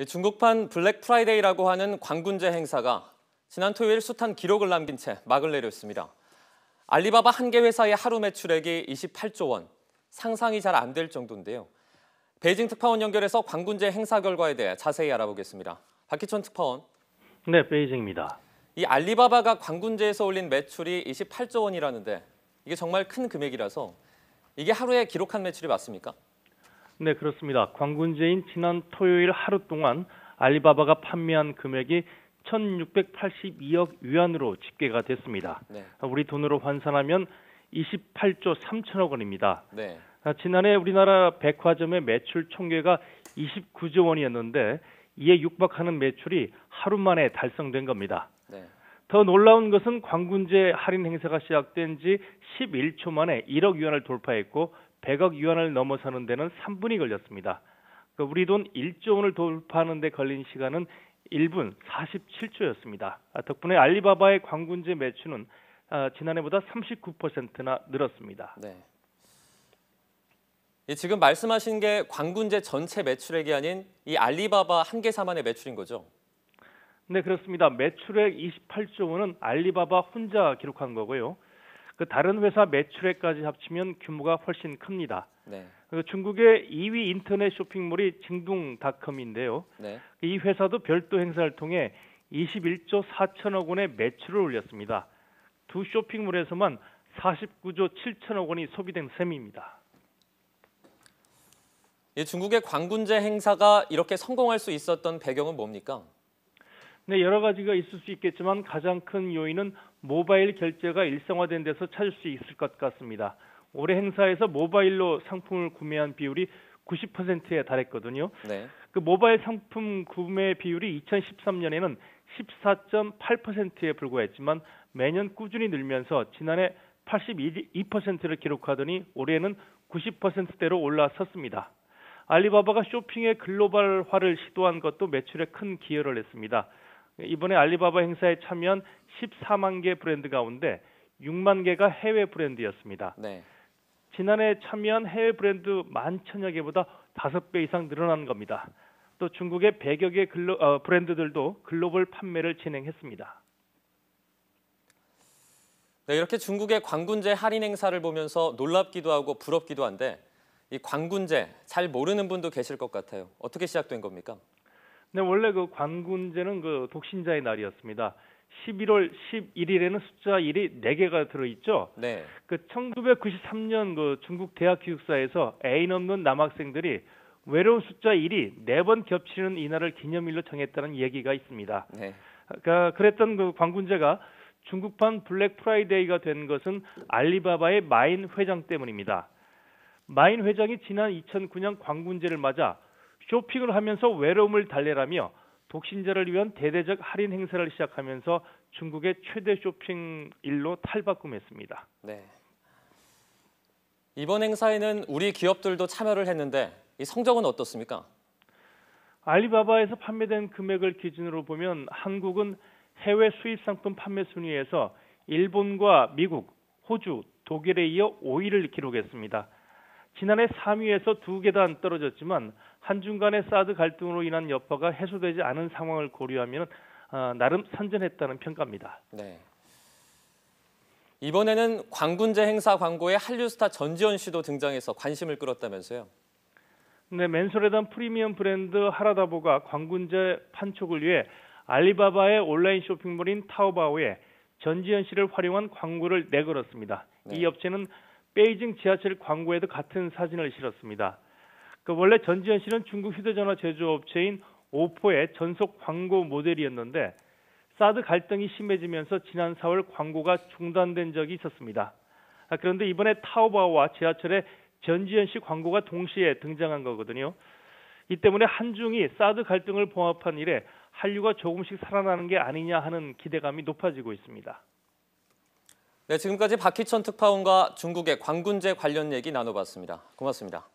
중국판 블랙 프라이데이라고 하는 광군제 행사가 지난 토요일 숱한 기록을 남긴 채 막을 내렸습니다. 알리바바 한 개 회사의 하루 매출액이 28조 원, 상상이 잘 안 될 정도인데요. 베이징 특파원 연결해서 광군제 행사 결과에 대해 자세히 알아보겠습니다. 박희천 특파원. 네, 베이징입니다. 이 알리바바가 광군제에서 올린 매출이 28조 원이라는데 이게 정말 큰 금액이라서 이게 하루에 기록한 매출이 맞습니까? 네, 그렇습니다. 광군제인 지난 토요일 하루 동안 알리바바가 판매한 금액이 1,682억 위안으로 집계가 됐습니다. 네. 우리 돈으로 환산하면 28조 3천억 원입니다. 네. 지난해 우리나라 백화점의 매출 총계가 29조 원이었는데 이에 육박하는 매출이 하루 만에 달성된 겁니다. 네. 더 놀라운 것은 광군제 할인 행사가 시작된 지 11초 만에 1억 위안을 돌파했고 100억 위안을 넘어서는 데는 3분이 걸렸습니다. 우리 돈 1조 원을 돌파하는 데 걸린 시간은 1분 47초였습니다. 덕분에 알리바바의 광군제 매출은 지난해보다 39%나 늘었습니다. 네. 지금 말씀하신 게 광군제 전체 매출액이 아닌 이 알리바바 한 개사만의 매출인 거죠? 네, 그렇습니다. 매출액 28조 원은 알리바바 혼자 기록한 거고요. 다른 회사 매출액까지 합치면 규모가 훨씬 큽니다. 네. 중국의 2위 인터넷 쇼핑몰이 징둥닷컴인데요. 네. 이 회사도 별도 행사를 통해 21조 4천억 원의 매출을 올렸습니다. 두 쇼핑몰에서만 49조 7천억 원이 소비된 셈입니다. 중국의 광군제 행사가 이렇게 성공할 수 있었던 배경은 뭡니까? 네, 여러 가지가 있을 수 있겠지만 가장 큰 요인은 모바일 결제가 일상화된 데서 찾을 수 있을 것 같습니다. 올해 행사에서 모바일로 상품을 구매한 비율이 90%에 달했거든요. 네. 모바일 상품 구매 비율이 2013년에는 14.8%에 불과했지만 매년 꾸준히 늘면서 지난해 82%를 기록하더니 올해는 90%대로 올라섰습니다. 알리바바가 쇼핑의 글로벌화를 시도한 것도 매출에 큰 기여를 했습니다. 이번에 알리바바 행사에 참여한 14만 개 브랜드 가운데 6만 개가 해외 브랜드였습니다. 네. 지난해 참여한 해외 브랜드 11,000여 개보다 5배 이상 늘어난 겁니다. 또 중국의 100여 개 브랜드들도 글로벌 판매를 진행했습니다. 네, 이렇게 중국의 광군제 할인 행사를 보면서 놀랍기도 하고 부럽기도 한데 이 광군제 잘 모르는 분도 계실 것 같아요. 어떻게 시작된 겁니까? 네, 원래 광군제는 독신자의 날이었습니다. 11월 11일에는 숫자 1이 4개가 들어있죠. 네. 1993년 중국 대학 기숙사에서 애인 없는 남학생들이 외로운 숫자 1이 4번 겹치는 이날을 기념일로 정했다는 얘기가 있습니다. 네. 그랬던 광군제가 중국판 블랙 프라이데이가 된 것은 알리바바의 마인 회장 때문입니다. 마인 회장이 지난 2009년 광군제를 맞아 쇼핑을 하면서 외로움을 달래라며 독신자를 위한 대대적 할인 행사를 시작하면서 중국의 최대 쇼핑일로 탈바꿈했습니다. 네. 이번 행사에는 우리 기업들도 참여를 했는데 이 성적은 어떻습니까? 알리바바에서 판매된 금액을 기준으로 보면 한국은 해외 수입 상품 판매 순위에서 일본과 미국, 호주, 독일에 이어 5위를 기록했습니다. 지난해 3위에서 2계단 떨어졌지만 한중 간의 사드 갈등으로 인한 여파가 해소되지 않은 상황을 고려하면 나름 선전했다는 평가입니다. 네. 이번에는 광군제 행사 광고에 한류 스타 전지현 씨도 등장해서 관심을 끌었다면서요? 네, 맨소레단 프리미엄 브랜드 하라다보가 광군제 판촉을 위해 알리바바의 온라인 쇼핑몰인 타오바오에 전지현 씨를 활용한 광고를 내걸었습니다. 네. 이 업체는 베이징 지하철 광고에도 같은 사진을 실었습니다. 원래 전지현 씨는 중국 휴대전화 제조업체인 오포의 전속 광고 모델이었는데 사드 갈등이 심해지면서 지난 4월 광고가 중단된 적이 있었습니다. 그런데 이번에 타오바오와 지하철에 전지현 씨 광고가 동시에 등장한 거거든요. 이 때문에 한중이 사드 갈등을 봉합한 이래 한류가 조금씩 살아나는 게 아니냐 하는 기대감이 높아지고 있습니다. 네, 지금까지 박희천 특파원과 중국의 광군제 관련 얘기 나눠봤습니다. 고맙습니다.